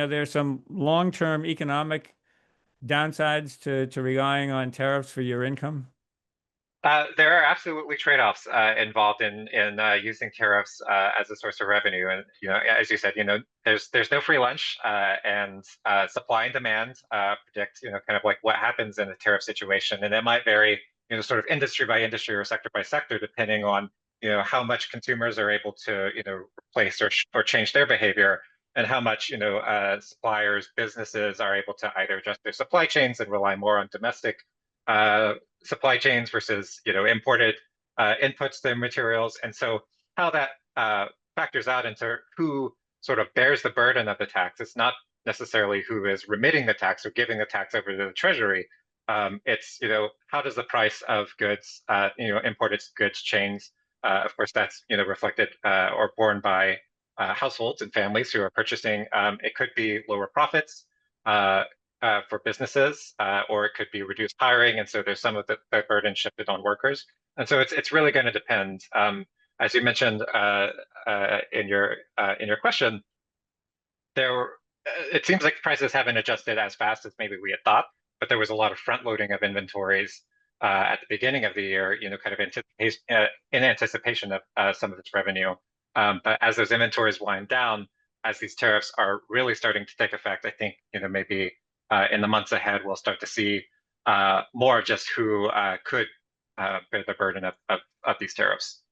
there's some long-term economic downsides to relying on tariffs for your income? There are absolutely trade-offs involved in using tariffs as a source of revenue, and as you said, there's no free lunch, and supply and demand predict, kind of like what happens in a tariff situation, and it might vary, sort of industry by industry or sector by sector, depending on how much consumers are able to replace or change their behavior, and how much suppliers, businesses are able to either adjust their supply chains and rely more on domestic uh, supply chains versus imported inputs to their materials, and so how that factors out into who sort of bears the burden of the tax. It's not necessarily who is remitting the tax or giving the tax over to the treasury. It's how does the price of goods, imported goods change? Of course, that's reflected or borne by households and families who are purchasing. It could be lower profits. For businesses, or it could be reduced hiring, and so there's some of the burden shifted on workers, and so it's really going to depend. As you mentioned in your question, there it seems like prices haven't adjusted as fast as maybe we had thought, but there was a lot of front loading of inventories at the beginning of the year, kind of in anticipation of some of this revenue. But as those inventories wind down, as these tariffs are really starting to take effect, I think maybe in the months ahead, we'll start to see more just who could bear the burden of these tariffs.